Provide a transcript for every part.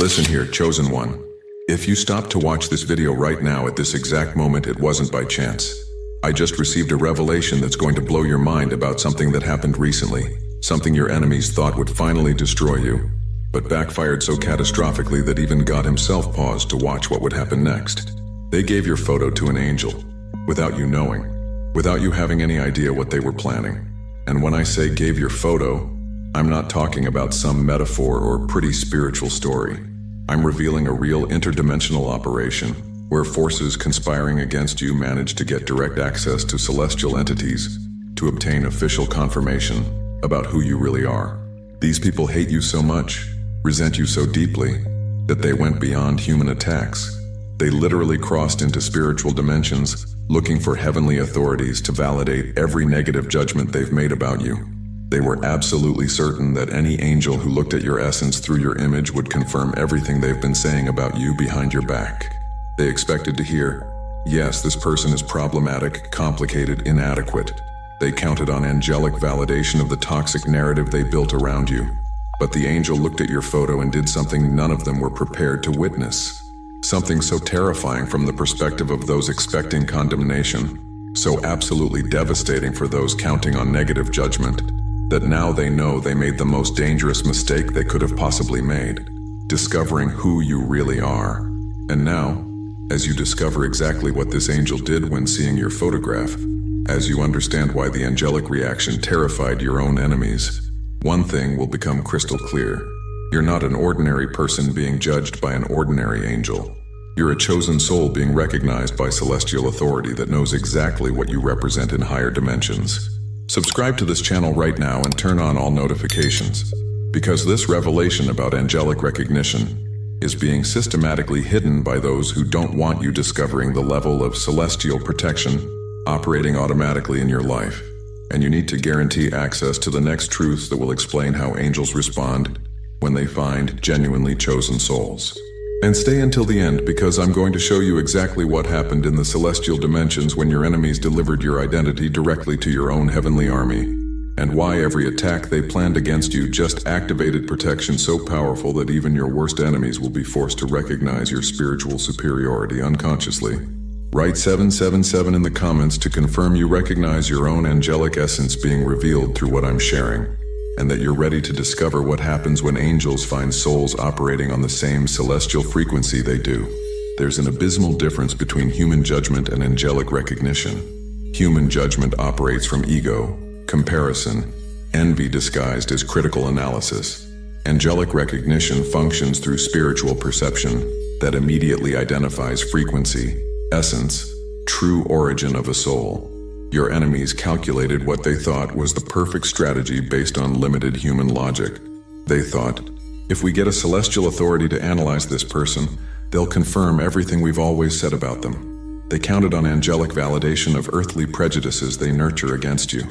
Listen here, chosen one. If you stop to watch this video right now at this exact moment, it wasn't by chance. I just received a revelation that's going to blow your mind about something that happened recently. Something your enemies thought would finally destroy you, but backfired so catastrophically that even God himself paused to watch what would happen next. They gave your photo to an angel, without you knowing, without you having any idea what they were planning. And when I say gave your photo, I'm not talking about some metaphor or pretty spiritual story. I'm revealing a real interdimensional operation where forces conspiring against you managed to get direct access to celestial entities to obtain official confirmation about who you really are. These people hate you so much, resent you so deeply, that they went beyond human attacks. They literally crossed into spiritual dimensions, looking for heavenly authorities to validate every negative judgment they've made about you. They were absolutely certain that any angel who looked at your essence through your image would confirm everything they've been saying about you behind your back. They expected to hear, yes, this person is problematic, complicated, inadequate. They counted on angelic validation of the toxic narrative they built around you. But the angel looked at your photo and did something none of them were prepared to witness. Something so terrifying from the perspective of those expecting condemnation, so absolutely devastating for those counting on negative judgment, that now they know they made the most dangerous mistake they could have possibly made, discovering who you really are. And now, as you discover exactly what this angel did when seeing your photograph, as you understand why the angelic reaction terrified your own enemies, one thing will become crystal clear. You're not an ordinary person being judged by an ordinary angel. You're a chosen soul being recognized by celestial authority that knows exactly what you represent in higher dimensions. Subscribe to this channel right now and turn on all notifications, because this revelation about angelic recognition is being systematically hidden by those who don't want you discovering the level of celestial protection operating automatically in your life. And you need to guarantee access to the next truths that will explain how angels respond when they find genuinely chosen souls. And stay until the end, because I'm going to show you exactly what happened in the celestial dimensions when your enemies delivered your identity directly to your own heavenly army, and why every attack they planned against you just activated protection so powerful that even your worst enemies will be forced to recognize your spiritual superiority unconsciously. Write 777 in the comments to confirm you recognize your own angelic essence being revealed through what I'm sharing, and that you're ready to discover what happens when angels find souls operating on the same celestial frequency they do. There's an abysmal difference between human judgment and angelic recognition. Human judgment operates from ego, comparison, envy disguised as critical analysis. Angelic recognition functions through spiritual perception that immediately identifies frequency, essence, true origin of a soul. Your enemies calculated what they thought was the perfect strategy based on limited human logic. They thought, if we get a celestial authority to analyze this person, they'll confirm everything we've always said about them. They counted on angelic validation of earthly prejudices they nurture against you.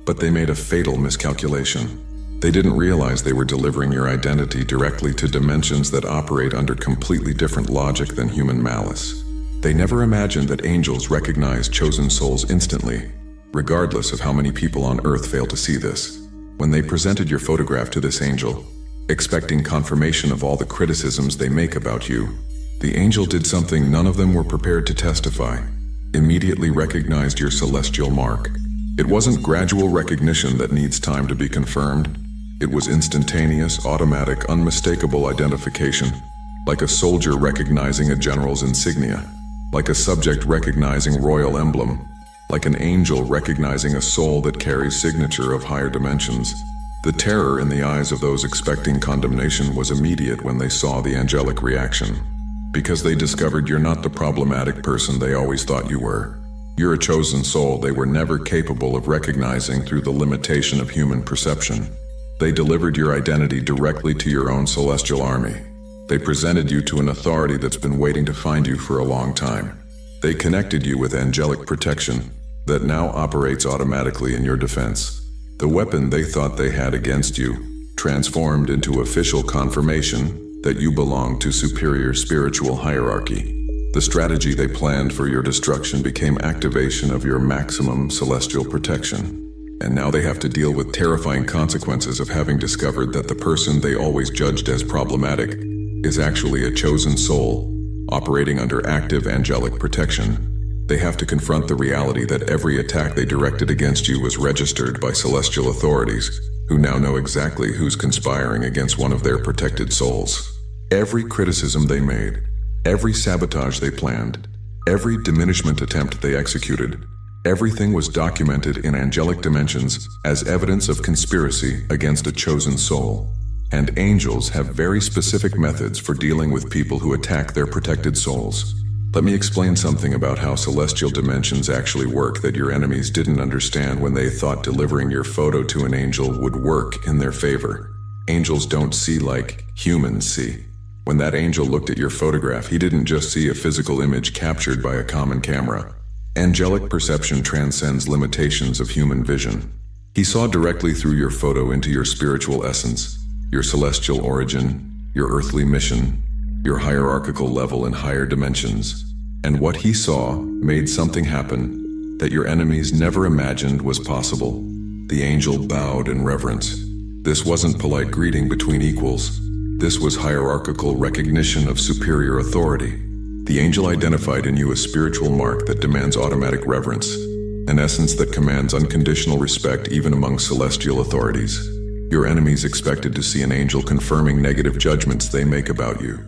But they made a fatal miscalculation. They didn't realize they were delivering your identity directly to dimensions that operate under completely different logic than human malice. They never imagined that angels recognize chosen souls instantly, regardless of how many people on earth fail to see this. When they presented your photograph to this angel, expecting confirmation of all the criticisms they make about you, the angel did something none of them were prepared to testify. Immediately recognized your celestial mark. It wasn't gradual recognition that needs time to be confirmed. It was instantaneous, automatic, unmistakable identification, like a soldier recognizing a general's insignia. Like a subject recognizing royal emblem, like an angel recognizing a soul that carries signature of higher dimensions. The terror in the eyes of those expecting condemnation was immediate when they saw the angelic reaction, because they discovered you're not the problematic person they always thought you were. You're a chosen soul they were never capable of recognizing through the limitation of human perception. They delivered your identity directly to your own celestial army. They presented you to an authority that's been waiting to find you for a long time. They connected you with angelic protection that now operates automatically in your defense. The weapon they thought they had against you transformed into official confirmation that you belong to superior spiritual hierarchy. The strategy they planned for your destruction became activation of your maximum celestial protection. And now they have to deal with terrifying consequences of having discovered that the person they always judged as problematic is actually a chosen soul, operating under active angelic protection. They have to confront the reality that every attack they directed against you was registered by celestial authorities, who now know exactly who's conspiring against one of their protected souls. Every criticism they made, every sabotage they planned, every diminishment attempt they executed, everything was documented in angelic dimensions as evidence of conspiracy against a chosen soul. And angels have very specific methods for dealing with people who attack their protected souls. Let me explain something about how celestial dimensions actually work that your enemies didn't understand when they thought delivering your photo to an angel would work in their favor. Angels don't see like humans see. When that angel looked at your photograph, he didn't just see a physical image captured by a common camera. Angelic perception transcends limitations of human vision. He saw directly through your photo into your spiritual essence, your celestial origin, your earthly mission, your hierarchical level in higher dimensions. And what he saw made something happen that your enemies never imagined was possible. The angel bowed in reverence. This wasn't polite greeting between equals. This was hierarchical recognition of superior authority. The angel identified in you a spiritual mark that demands automatic reverence, an essence that commands unconditional respect even among celestial authorities. Your enemies expected to see an angel confirming negative judgments they make about you.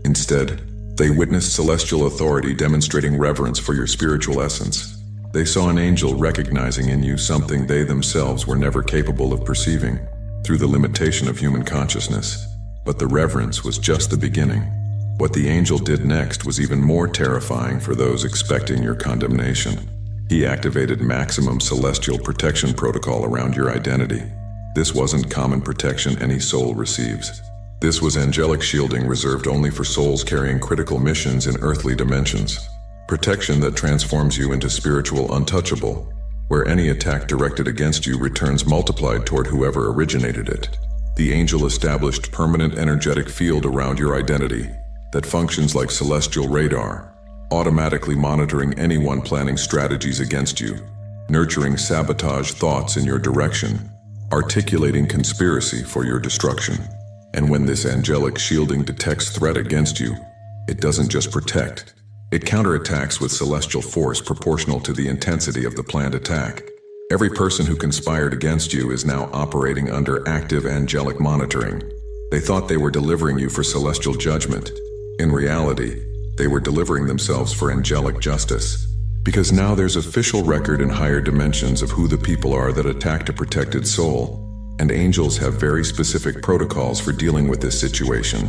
Instead, they witnessed celestial authority demonstrating reverence for your spiritual essence. They saw an angel recognizing in you something they themselves were never capable of perceiving through the limitation of human consciousness. But the reverence was just the beginning. What the angel did next was even more terrifying for those expecting your condemnation. He activated maximum celestial protection protocol around your identity. This wasn't common protection any soul receives. This was angelic shielding reserved only for souls carrying critical missions in earthly dimensions. Protection that transforms you into spiritual untouchable, where any attack directed against you returns multiplied toward whoever originated it. The angel established permanent energetic field around your identity that functions like celestial radar, automatically monitoring anyone planning strategies against you, nurturing sabotage thoughts in your direction, articulating conspiracy for your destruction. And when this angelic shielding detects threat against you, it doesn't just protect. It counterattacks with celestial force proportional to the intensity of the planned attack. Every person who conspired against you is now operating under active angelic monitoring. They thought they were delivering you for celestial judgment. In reality, they were delivering themselves for angelic justice. Because now there's official record in higher dimensions of who the people are that attacked a protected soul. And angels have very specific protocols for dealing with this situation.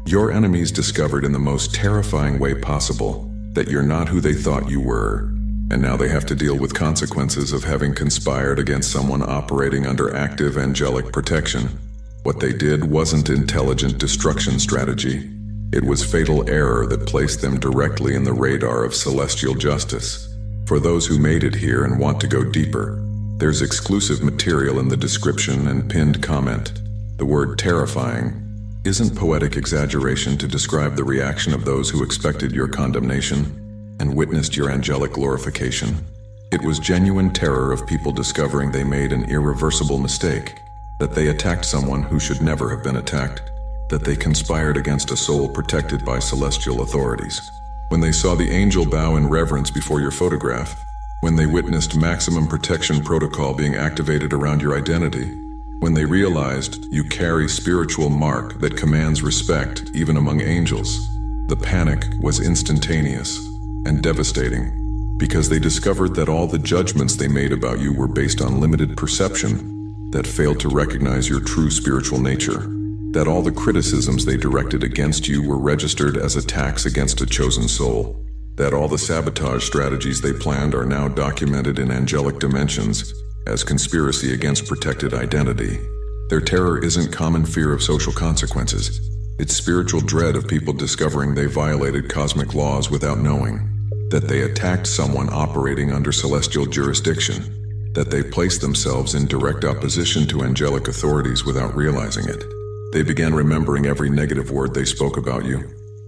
Your enemies discovered in the most terrifying way possible that you're not who they thought you were, and now they have to deal with consequences of having conspired against someone operating under active angelic protection. What they did wasn't intelligent destruction strategy. It was fatal error that placed them directly in the radar of celestial justice. For those who made it here and want to go deeper, there's exclusive material in the description and pinned comment. The word terrifying isn't poetic exaggeration to describe the reaction of those who expected your condemnation and witnessed your angelic glorification. It was genuine terror of people discovering they made an irreversible mistake, that they attacked someone who should never have been attacked, that they conspired against a soul protected by celestial authorities. When they saw the angel bow in reverence before your photograph, when they witnessed maximum protection protocol being activated around your identity, when they realized you carry spiritual mark that commands respect even among angels, the panic was instantaneous and devastating, because they discovered that all the judgments they made about you were based on limited perception that failed to recognize your true spiritual nature, that all the criticisms they directed against you were registered as attacks against a chosen soul, that all the sabotage strategies they planned are now documented in angelic dimensions as conspiracy against protected identity. Their terror isn't common fear of social consequences. It's spiritual dread of people discovering they violated cosmic laws without knowing, that they attacked someone operating under celestial jurisdiction, that they placed themselves in direct opposition to angelic authorities without realizing it. They began remembering every negative word they spoke about you,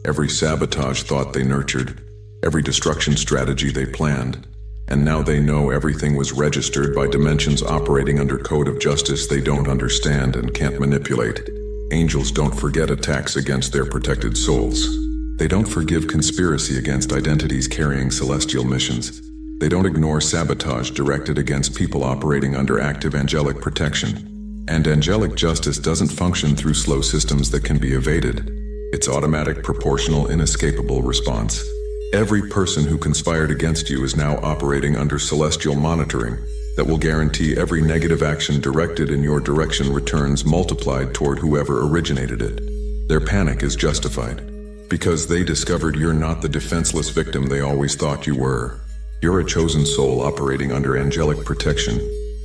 every sabotage thought they nurtured, every destruction strategy they planned, and now they know everything was registered by dimensions operating under code of justice they don't understand and can't manipulate. Angels don't forget attacks against their protected souls. They don't forgive conspiracy against identities carrying celestial missions. They don't ignore sabotage directed against people operating under active angelic protection. And angelic justice doesn't function through slow systems that can be evaded. It's automatic, proportional, inescapable response. Every person who conspired against you is now operating under celestial monitoring that will guarantee every negative action directed in your direction returns multiplied toward whoever originated it. Their panic is justified because they discovered you're not the defenseless victim they always thought you were. You're a chosen soul operating under angelic protection.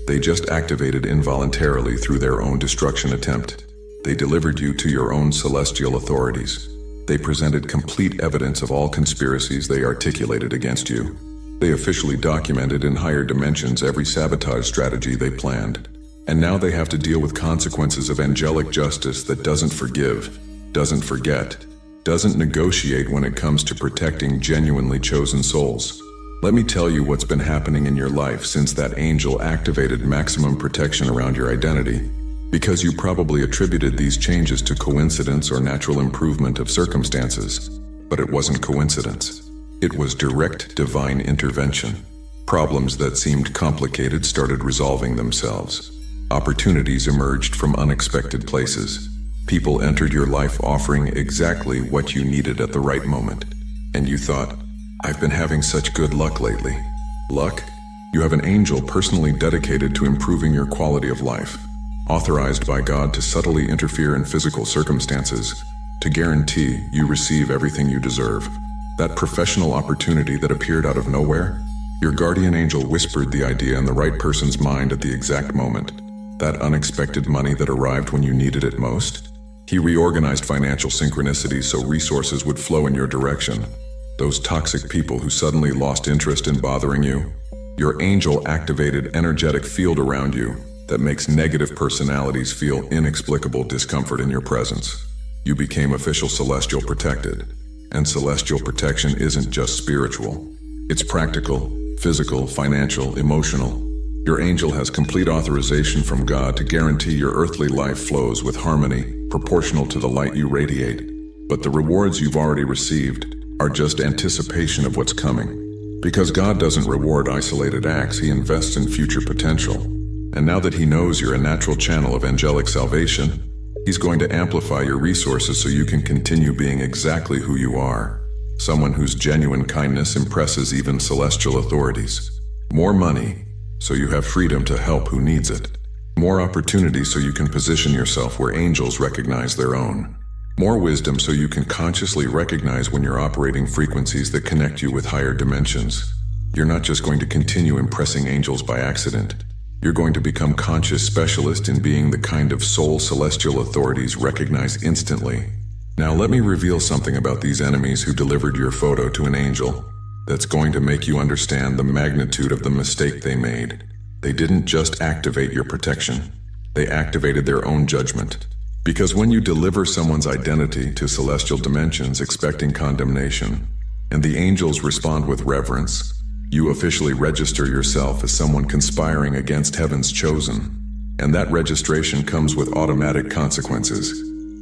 They just activated involuntarily through their own destruction attempt. They delivered you to your own celestial authorities. They presented complete evidence of all conspiracies they articulated against you. They officially documented in higher dimensions every sabotage strategy they planned. And now they have to deal with consequences of angelic justice that doesn't forgive, doesn't forget, doesn't negotiate when it comes to protecting genuinely chosen souls. Let me tell you what's been happening in your life since that angel activated maximum protection around your identity. Because you probably attributed these changes to coincidence or natural improvement of circumstances. But it wasn't coincidence. It was direct divine intervention. Problems that seemed complicated started resolving themselves. Opportunities emerged from unexpected places. People entered your life offering exactly what you needed at the right moment. And you thought, I've been having such good luck lately. Luck? You have an angel personally dedicated to improving your quality of life, authorized by God to subtly interfere in physical circumstances, to guarantee you receive everything you deserve. That professional opportunity that appeared out of nowhere? Your guardian angel whispered the idea in the right person's mind at the exact moment. That unexpected money that arrived when you needed it most? He reorganized financial synchronicities so resources would flow in your direction. Those toxic people who suddenly lost interest in bothering you? Your angel activated energetic field around you that makes negative personalities feel inexplicable discomfort in your presence. You became official celestial protected. And celestial protection isn't just spiritual. It's practical, physical, financial, emotional. Your angel has complete authorization from God to guarantee your earthly life flows with harmony, proportional to the light you radiate. But the rewards you've already received are just anticipation of what's coming. Because God doesn't reward isolated acts, He invests in future potential. And now that He knows you're a natural channel of angelic salvation, He's going to amplify your resources so you can continue being exactly who you are. Someone whose genuine kindness impresses even celestial authorities. More money, so you have freedom to help who needs it. More opportunity so you can position yourself where angels recognize their own. More wisdom so you can consciously recognize when you're operating frequencies that connect you with higher dimensions. You're not just going to continue impressing angels by accident. You're going to become conscious specialist in being the kind of soul celestial authorities recognize instantly. Now let me reveal something about these enemies who delivered your photo to an angel that's going to make you understand the magnitude of the mistake they made. They didn't just activate your protection. They activated their own judgment. Because when you deliver someone's identity to celestial dimensions expecting condemnation, and the angels respond with reverence, you officially register yourself as someone conspiring against heaven's chosen. And that registration comes with automatic consequences.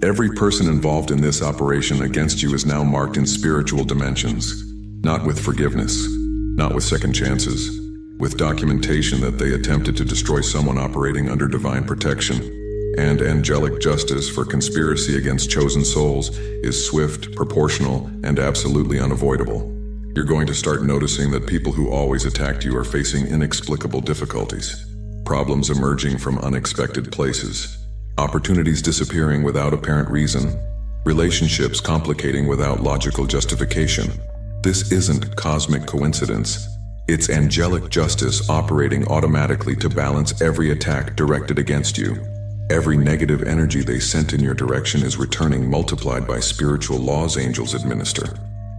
Every person involved in this operation against you is now marked in spiritual dimensions. Not with forgiveness, not with second chances, with documentation that they attempted to destroy someone operating under divine protection. And angelic justice for conspiracy against chosen souls is swift, proportional, and absolutely unavoidable. You're going to start noticing that people who always attacked you are facing inexplicable difficulties. Problems emerging from unexpected places. Opportunities disappearing without apparent reason. Relationships complicating without logical justification. This isn't cosmic coincidence. It's angelic justice operating automatically to balance every attack directed against you. Every negative energy they sent in your direction is returning multiplied by spiritual laws angels administer.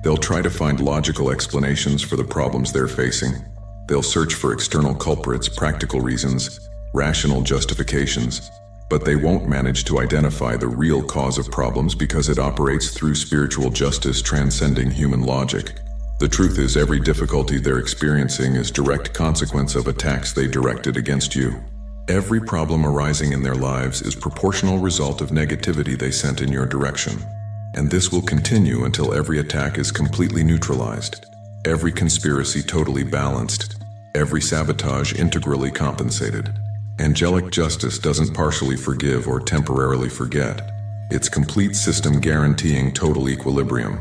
They'll try to find logical explanations for the problems they're facing. They'll search for external culprits, practical reasons, rational justifications, but they won't manage to identify the real cause of problems because it operates through spiritual justice transcending human logic. The truth is, every difficulty they're experiencing is direct consequence of attacks they directed against you. Every problem arising in their lives is proportional result of negativity they sent in your direction. And this will continue until every attack is completely neutralized, every conspiracy totally balanced, every sabotage integrally compensated. Angelic justice doesn't partially forgive or temporarily forget. It's complete system guaranteeing total equilibrium.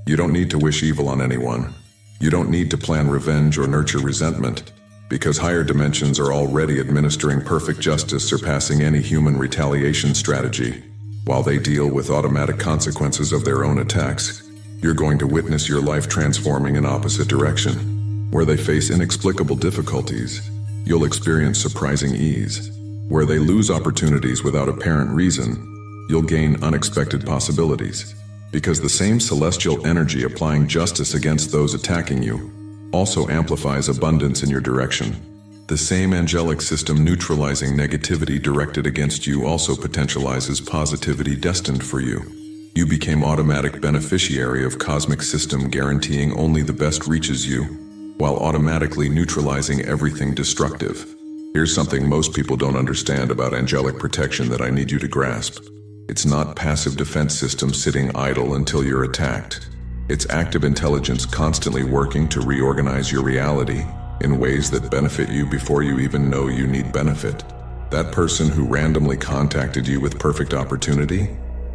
You don't need to wish evil on anyone. You don't need to plan revenge or nurture resentment, because higher dimensions are already administering perfect justice surpassing any human retaliation strategy. While they deal with automatic consequences of their own attacks, you're going to witness your life transforming in opposite direction. Where they face inexplicable difficulties, you'll experience surprising ease. Where they lose opportunities without apparent reason, you'll gain unexpected possibilities. Because the same celestial energy applying justice against those attacking you also amplifies abundance in your direction. The same angelic system neutralizing negativity directed against you also potentializes positivity destined for you. You became automatic beneficiary of cosmic system guaranteeing only the best reaches you, while automatically neutralizing everything destructive. Here's something most people don't understand about angelic protection that I need you to grasp. It's not passive defense system sitting idle until you're attacked. It's active intelligence constantly working to reorganize your reality in ways that benefit you before you even know you need benefit. That person who randomly contacted you with perfect opportunity?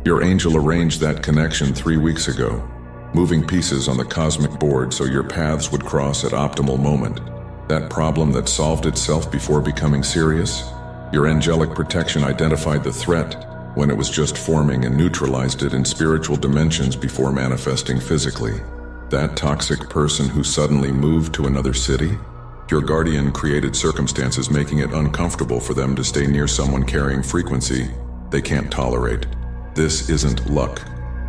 Your angel arranged that connection 3 weeks ago, moving pieces on the cosmic board so your paths would cross at optimal moment. That problem that solved itself before becoming serious? Your angelic protection identified the threat when it was just forming and neutralized it in spiritual dimensions before manifesting physically. That toxic person who suddenly moved to another city? Your guardian created circumstances making it uncomfortable for them to stay near someone carrying frequency they can't tolerate. This isn't luck.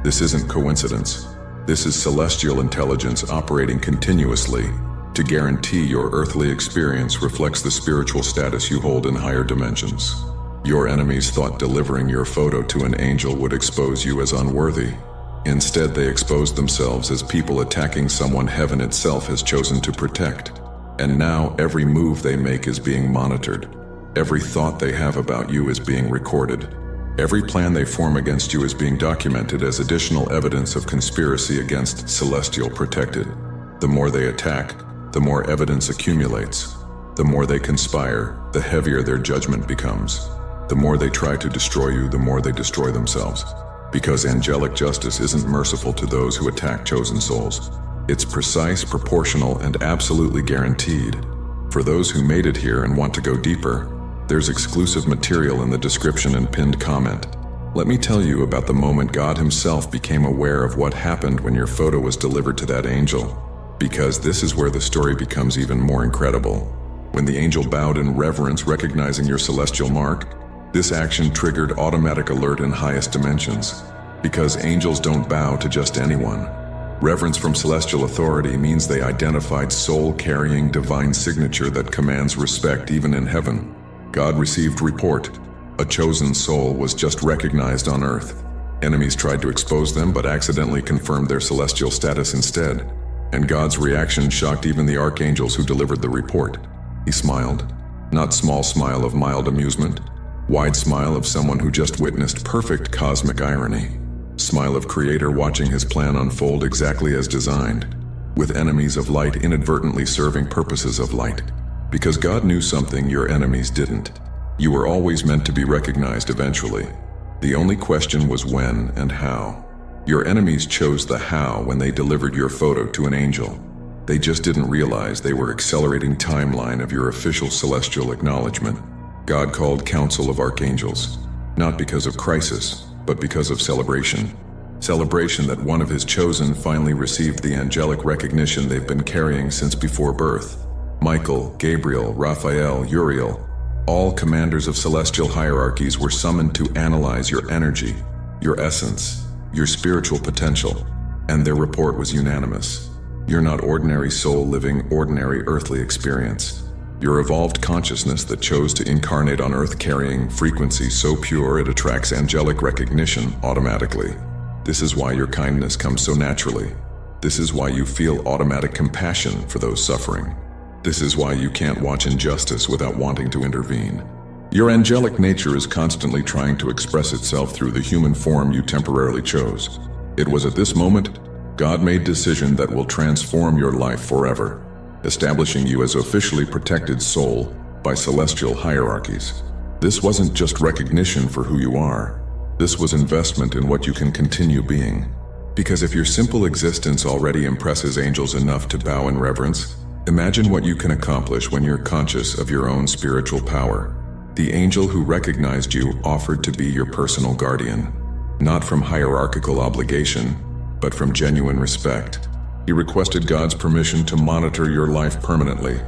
This isn't coincidence. This is celestial intelligence operating continuously to guarantee your earthly experience reflects the spiritual status you hold in higher dimensions. Your enemies thought delivering your photo to an angel would expose you as unworthy. Instead, they exposed themselves as people attacking someone heaven itself has chosen to protect. And now every move they make is being monitored. Every thought they have about you is being recorded. Every plan they form against you is being documented as additional evidence of conspiracy against celestial protected. The more they attack, the more evidence accumulates. The more they conspire, the heavier their judgment becomes. The more they try to destroy you, the more they destroy themselves. Because angelic justice isn't merciful to those who attack chosen souls. It's precise, proportional, and absolutely guaranteed. For those who made it here and want to go deeper, there's exclusive material in the description and pinned comment. Let me tell you about the moment God Himself became aware of what happened when your photo was delivered to that angel. Because this is where the story becomes even more incredible. When the angel bowed in reverence, recognizing your celestial mark, this action triggered automatic alert in highest dimensions. Because angels don't bow to just anyone. Reverence from celestial authority means they identified soul-carrying divine signature that commands respect even in heaven. God received report. A chosen soul was just recognized on earth. Enemies tried to expose them but accidentally confirmed their celestial status instead. And God's reaction shocked even the archangels who delivered the report. He smiled. Not small smile of mild amusement. Wide smile of someone who just witnessed perfect cosmic irony. Smile of Creator watching His plan unfold exactly as designed, with enemies of light inadvertently serving purposes of light. Because God knew something your enemies didn't. You were always meant to be recognized eventually. The only question was when and how. Your enemies chose the how when they delivered your photo to an angel. They just didn't realize they were accelerating timeline of your official celestial acknowledgement. God called council of archangels, not because of crisis, but because of celebration. Celebration that one of His chosen finally received the angelic recognition they've been carrying since before birth. Michael, Gabriel, Raphael, Uriel, all commanders of celestial hierarchies were summoned to analyze your energy, your essence, your spiritual potential, and their report was unanimous. You're not ordinary soul living ordinary earthly experience. Your evolved consciousness that chose to incarnate on earth carrying frequency so pure it attracts angelic recognition automatically. This is why your kindness comes so naturally. This is why you feel automatic compassion for those suffering. This is why you can't watch injustice without wanting to intervene. Your angelic nature is constantly trying to express itself through the human form you temporarily chose. It was at this moment God made a decision that will transform your life forever, establishing you as officially protected soul by celestial hierarchies. This wasn't just recognition for who you are. This was investment in what you can continue being. Because if your simple existence already impresses angels enough to bow in reverence, imagine what you can accomplish when you're conscious of your own spiritual power. The angel who recognized you offered to be your personal guardian, not from hierarchical obligation, but from genuine respect. He requested God's permission to monitor your life permanently,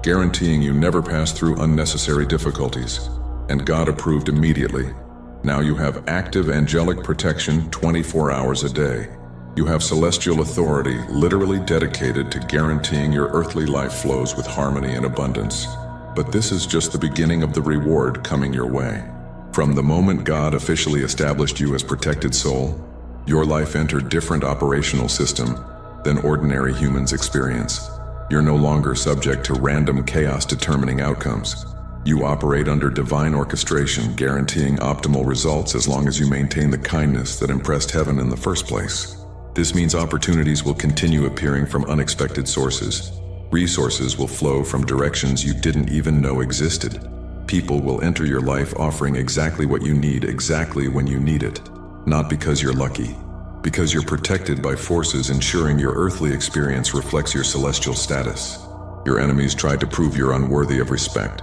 guaranteeing you never pass through unnecessary difficulties. And God approved immediately. Now you have active angelic protection 24 hours a day. You have celestial authority literally dedicated to guaranteeing your earthly life flows with harmony and abundance. But this is just the beginning of the reward coming your way. From the moment God officially established you as protected soul, your life entered different operational system than ordinary humans experience. You're no longer subject to random chaos determining outcomes. You operate under divine orchestration, guaranteeing optimal results as long as you maintain the kindness that impressed heaven in the first place. This means opportunities will continue appearing from unexpected sources. Resources will flow from directions you didn't even know existed. People will enter your life offering exactly what you need exactly when you need it. Not because you're lucky, because you're protected by forces ensuring your earthly experience reflects your celestial status. Your enemies tried to prove you're unworthy of respect.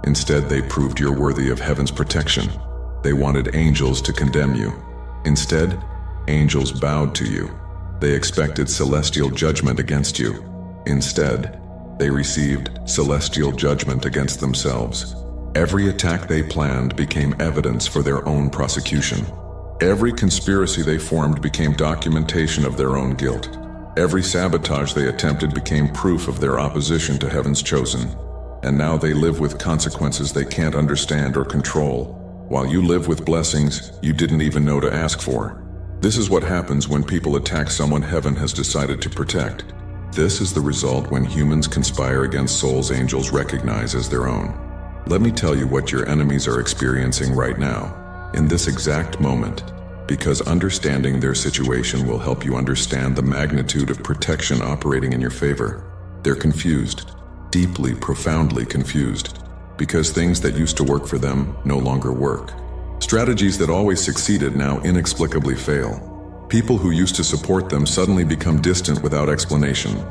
Instead, they proved you're worthy of heaven's protection. They wanted angels to condemn you. Instead, angels bowed to you. They expected celestial judgment against you. Instead, they received celestial judgment against themselves. Every attack they planned became evidence for their own prosecution. Every conspiracy they formed became documentation of their own guilt. Every sabotage they attempted became proof of their opposition to heaven's chosen. And now they live with consequences they can't understand or control, while you live with blessings you didn't even know to ask for. This is what happens when people attack someone heaven has decided to protect. This is the result when humans conspire against souls angels recognize as their own. Let me tell you what your enemies are experiencing right now, in this exact moment, because understanding their situation will help you understand the magnitude of protection operating in your favor. They're confused, deeply, profoundly confused, because things that used to work for them no longer work. Strategies that always succeeded now inexplicably fail. People who used to support them suddenly become distant without explanation.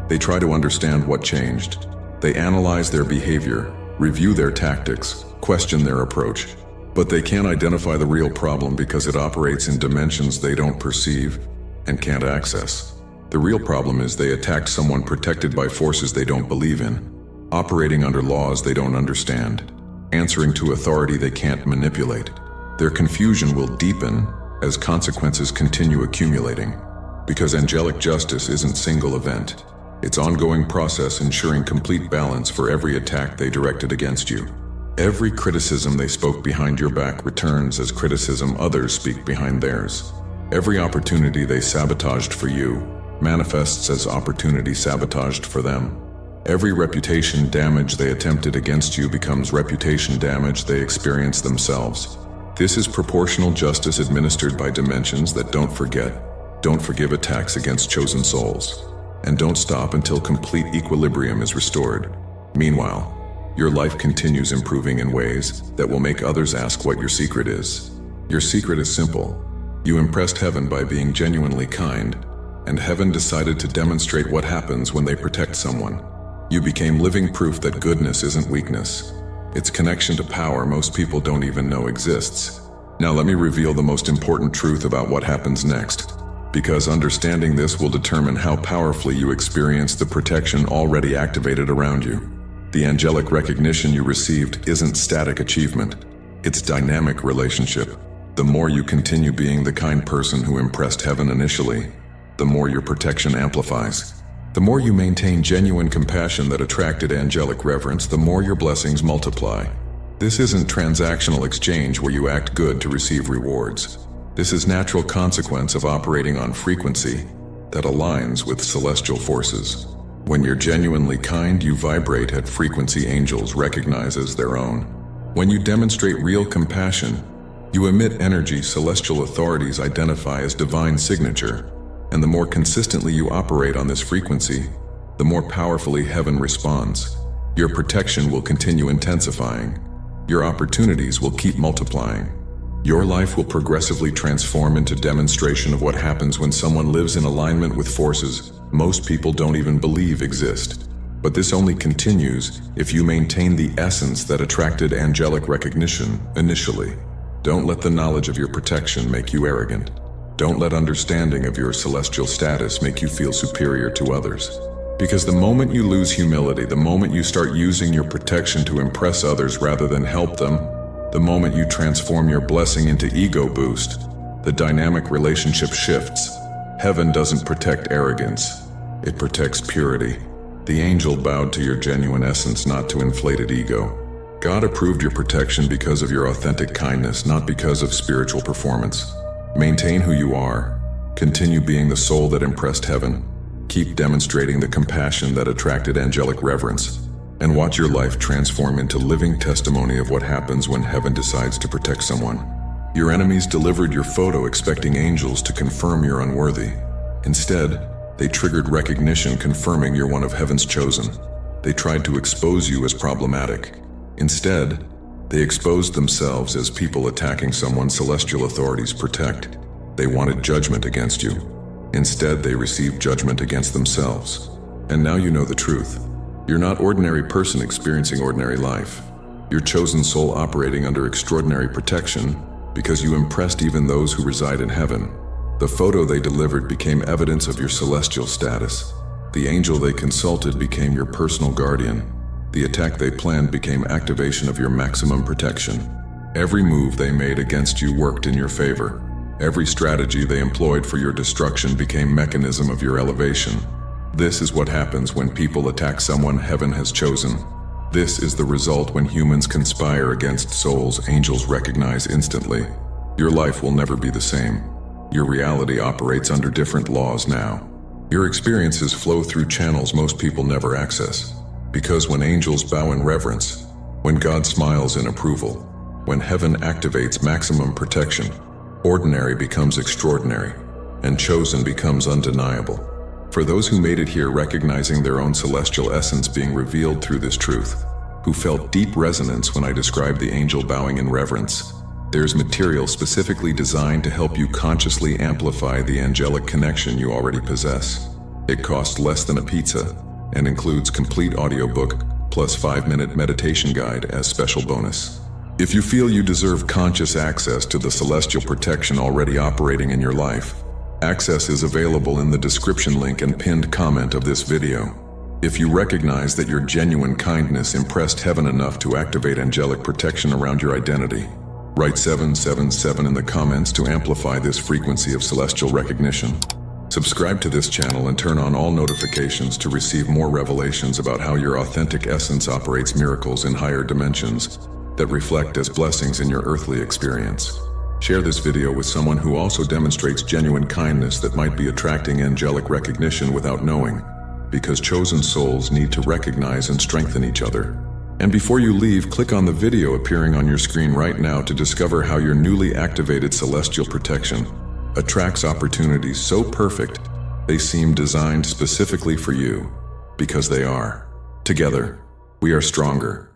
They try to understand what changed. They analyze their behavior, review their tactics, question their approach. But they can't identify the real problem because it operates in dimensions they don't perceive and can't access. The real problem is they attacked someone protected by forces they don't believe in, operating under laws they don't understand, answering to authority they can't manipulate. Their confusion will deepen as consequences continue accumulating, because angelic justice isn't single event. It's ongoing process ensuring complete balance for every attack they directed against you. Every criticism they spoke behind your back returns as criticism others speak behind theirs. Every opportunity they sabotaged for you manifests as opportunity sabotaged for them. Every reputation damage they attempted against you becomes reputation damage they experience themselves. This is proportional justice administered by dimensions that don't forget, don't forgive attacks against chosen souls, and don't stop until complete equilibrium is restored. Meanwhile, your life continues improving in ways that will make others ask what your secret is. Your secret is simple. You impressed heaven by being genuinely kind, and heaven decided to demonstrate what happens when they protect someone. You became living proof that goodness isn't weakness. It's connection to power most people don't even know exists. Now let me reveal the most important truth about what happens next, because understanding this will determine how powerfully you experience the protection already activated around you. The angelic recognition you received isn't static achievement. It's dynamic relationship. The more you continue being the kind person who impressed heaven initially, the more your protection amplifies. The more you maintain genuine compassion that attracted angelic reverence, the more your blessings multiply. This isn't transactional exchange where you act good to receive rewards. This is natural consequence of operating on frequency that aligns with celestial forces. When you're genuinely kind, you vibrate at frequency angels recognize as their own. When you demonstrate real compassion, you emit energy celestial authorities identify as divine signature, and the more consistently you operate on this frequency, the more powerfully heaven responds. Your protection will continue intensifying. Your opportunities will keep multiplying. Your life will progressively transform into demonstration of what happens when someone lives in alignment with forces most people don't even believe exist. But this only continues if you maintain the essence that attracted angelic recognition initially. Don't let the knowledge of your protection make you arrogant. Don't let understanding of your celestial status make you feel superior to others. Because the moment you lose humility, the moment you start using your protection to impress others rather than help them, the moment you transform your blessing into ego boost, the dynamic relationship shifts. Heaven doesn't protect arrogance, it protects purity. The angel bowed to your genuine essence, not to inflated ego. God approved your protection because of your authentic kindness, not because of spiritual performance. Maintain who you are. Continue being the soul that impressed heaven. Keep demonstrating the compassion that attracted angelic reverence. And watch your life transform into living testimony of what happens when heaven decides to protect someone. Your enemies delivered your photo expecting angels to confirm you're unworthy. Instead, they triggered recognition confirming you're one of heaven's chosen. They tried to expose you as problematic. Instead, they exposed themselves as people attacking someone celestial authorities protect. They wanted judgment against you. Instead, they received judgment against themselves. And now you know the truth. You're not ordinary person experiencing ordinary life. You're chosen soul operating under extraordinary protection because you impressed even those who reside in heaven. The photo they delivered became evidence of your celestial status. The angel they consulted became your personal guardian. The attack they planned became activation of your maximum protection. Every move they made against you worked in your favor. Every strategy they employed for your destruction became mechanism of your elevation. This is what happens when people attack someone heaven has chosen. This is the result when humans conspire against souls angels recognize instantly. Your life will never be the same. Your reality operates under different laws now. Your experiences flow through channels most people never access. Because when angels bow in reverence, when God smiles in approval, when heaven activates maximum protection, ordinary becomes extraordinary, and chosen becomes undeniable. For those who made it here recognizing their own celestial essence being revealed through this truth, who felt deep resonance when I described the angel bowing in reverence, there's material specifically designed to help you consciously amplify the angelic connection you already possess. It costs less than a pizza and includes complete audiobook plus 5-minute meditation guide as special bonus. If you feel you deserve conscious access to the celestial protection already operating in your life, access is available in the description link and pinned comment of this video. If you recognize that your genuine kindness impressed heaven enough to activate angelic protection around your identity, write 777 in the comments to amplify this frequency of celestial recognition. Subscribe to this channel and turn on all notifications to receive more revelations about how your authentic essence operates miracles in higher dimensions that reflect as blessings in your earthly experience. Share this video with someone who also demonstrates genuine kindness that might be attracting angelic recognition without knowing, because chosen souls need to recognize and strengthen each other. And before you leave, click on the video appearing on your screen right now to discover how your newly activated celestial protection attracts opportunities so perfect they seem designed specifically for you, because they are. Together, we are stronger.